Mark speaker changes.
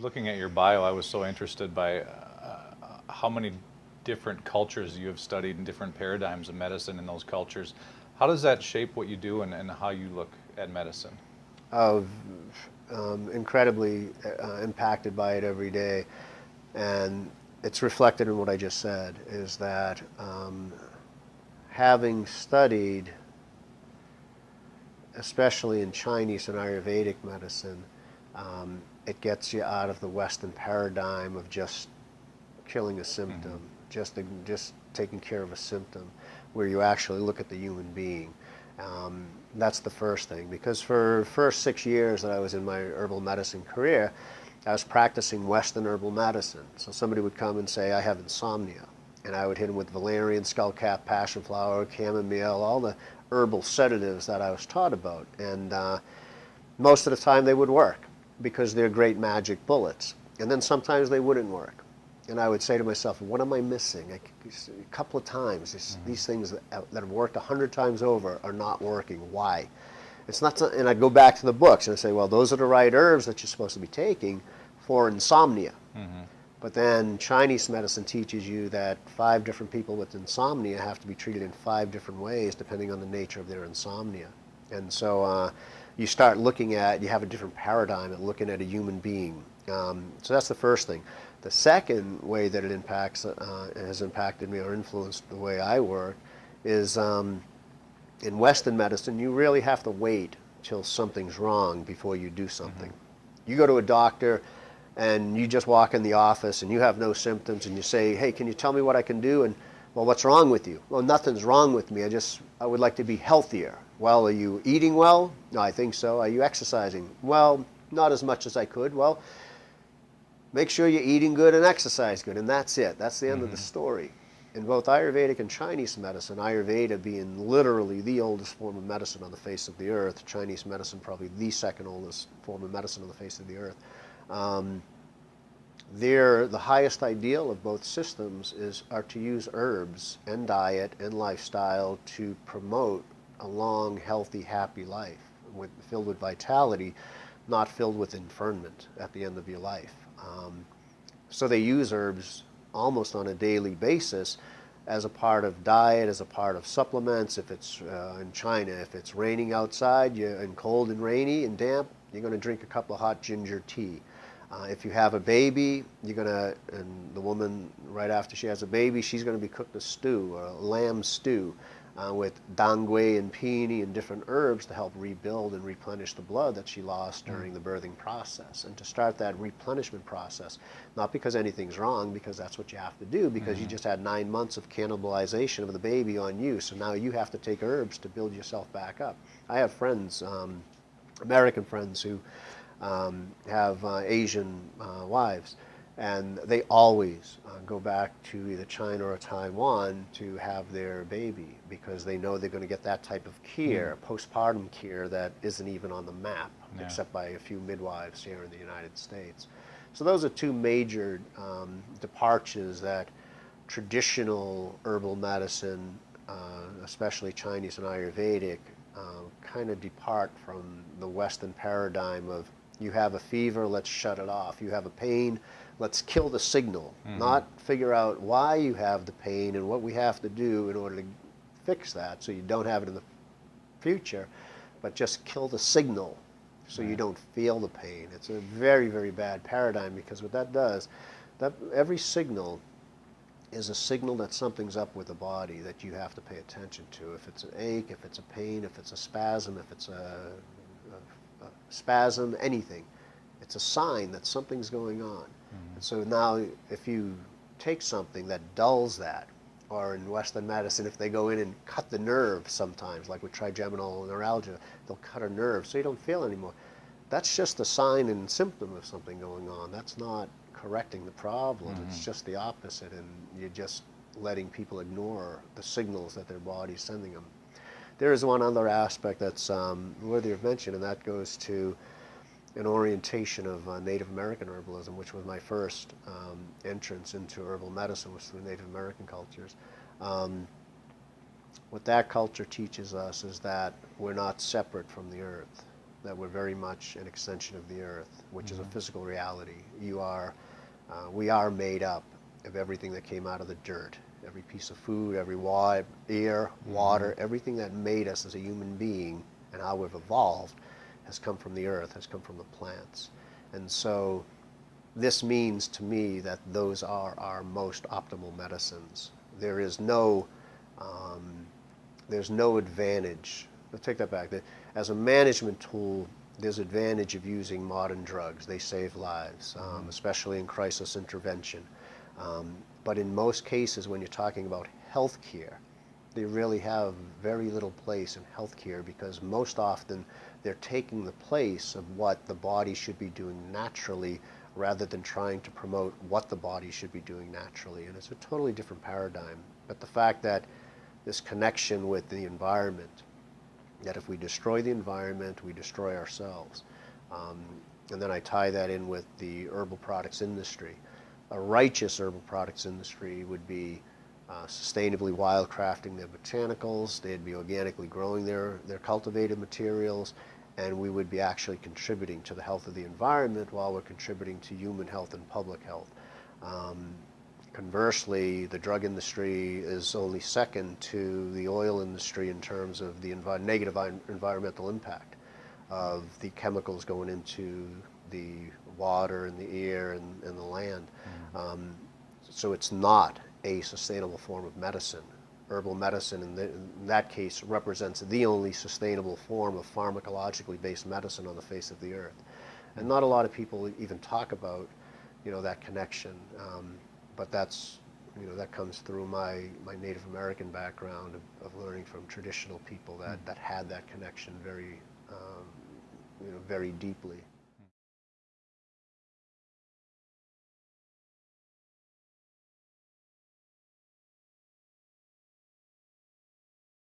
Speaker 1: looking at your bio, I was so interested by how many different cultures you have studied and different paradigms of medicine in those cultures. How does that shape what you do and how you look at medicine?
Speaker 2: Of incredibly impacted by it every day, and it's reflected in what I just said. Is that having studied, especially in Chinese and Ayurvedic medicine, it gets you out of the Western paradigm of just killing a symptom, just taking care of a symptom, where you actually look at the human being. That's the first thing, because for the first 6 years that I was in my herbal medicine career, I was practicing Western herbal medicine. So somebody would come and say, I have insomnia. And I would hit them with valerian, skullcap, passion flower, chamomile, all the herbal sedatives that I was taught about. And most of the time they would work because they're great magic bullets. And then sometimes they wouldn't work. And I would say to myself, what am I missing? A couple of times, these things that have worked 100 times over are not working. Why? It's not, and I'd go back to the books and I'd say, well, those are the right herbs that you're supposed to be taking for insomnia. But then Chinese medicine teaches you that 5 different people with insomnia have to be treated in 5 different ways depending on the nature of their insomnia. And so you start looking at, you have a different paradigm at looking at a human being. So that's the first thing. The second way that it has impacted me or influenced the way I work is in Western medicine, you really have to wait till something's wrong before you do something. You go to a doctor and you just walk in the office and you have no symptoms and you say, hey, can you tell me what I can do? And, well, what's wrong with you? Well, nothing's wrong with me. I would like to be healthier. Well, are you eating well? No, I think so. Are you exercising? Well, not as much as I could. Well, make sure you're eating good and exercise good, and that's it. That's the end of the story. In both Ayurvedic and Chinese medicine, Ayurveda being literally the oldest form of medicine on the face of the earth, Chinese medicine probably the second oldest form of medicine on the face of the earth, the highest ideal of both systems are to use herbs and diet and lifestyle to promote a long, healthy, happy life filled with vitality, not filled with infirmity at the end of your life. So they use herbs almost on a daily basis as a part of diet, as a part of supplements. If it's in China, if it's raining outside and cold and rainy and damp, you're going to drink a cup of hot ginger tea. If you have a baby, and the woman, right after she has a baby, she's going to be cooked a stew, a lamb stew, with dangui and peony and different herbs to help rebuild and replenish the blood that she lost during the birthing process. And to start that replenishment process, not because anything's wrong, because that's what you have to do, because you just had 9 months of cannibalization of the baby on you, so now you have to take herbs to build yourself back up. I have friends, American friends, who have Asian wives, and they always go back to either China or Taiwan to have their baby because they know they're going to get that type of care, postpartum care, that isn't even on the map, except by a few midwives here in the United States. So those are 2 major departures that traditional herbal medicine, especially Chinese and Ayurvedic, kind of depart from the Western paradigm of, you have a fever, let's shut it off. You have a pain, let's kill the signal, not figure out why you have the pain and what we have to do in order to fix that so you don't have it in the future, but just kill the signal so you don't feel the pain. It's a very, very bad paradigm, because what that does, that every signal is a signal that something's up with the body that you have to pay attention to. If it's an ache, if it's a pain, if it's a spasm, if it's a spasm, anything, it's a sign that something's going on. And so now if you take something that dulls that, or in Western medicine, if they go in and cut the nerve sometimes, like with trigeminal neuralgia, they'll cut a nerve so you don't feel anymore. That's just a sign and symptom of something going on. That's not correcting the problem. It's just the opposite, and you're just letting people ignore the signals that their body's sending them. There is one other aspect that's worthy of mention, and that goes to an orientation of Native American herbalism, which was my first entrance into herbal medicine, was through Native American cultures. What that culture teaches us is that we're not separate from the earth. that we're very much an extension of the earth, which is a
Speaker 1: Mhm.
Speaker 2: physical reality. We are made up of everything that came out of the dirt. Every piece of food, every air,
Speaker 1: Mhm.
Speaker 2: water, everything that made us as a human being and how we've evolved has come from the earth, has come from the plants. And so this means to me that those are our most optimal medicines. There is no, um, there's no advantage. Let's take that back. As a management tool, there's advantage of using modern drugs. They save lives,
Speaker 1: Mhm.
Speaker 2: especially in crisis intervention. Um, but in most cases, when you're talking about health care, they really have very little place in healthcare because most often they're taking the place of what the body should be doing naturally rather than trying to promote what the body should be doing naturally. And it's a totally different paradigm. But the fact that this connection with the environment, that if we destroy the environment, we destroy ourselves. Um, and then I tie that in with the herbal products industry. A righteous herbal products industry would be sustainably wildcrafting their botanicals, they'd be organically growing their cultivated materials, and we would be actually contributing to the health of the environment while we're contributing to human health and public health. Um, Conversely, the drug industry is only second to the oil industry in terms of the negative environmental impact of the chemicals going into the water and the air and the land.
Speaker 1: Mhm.
Speaker 2: Um, so it's not a sustainable form of medicine. Herbal medicine in that case represents the only sustainable form of pharmacologically based medicine on the face of the earth. And not a lot of people even talk about, that connection. But that comes through my Native American background of learning from traditional people that had that connection very, very deeply.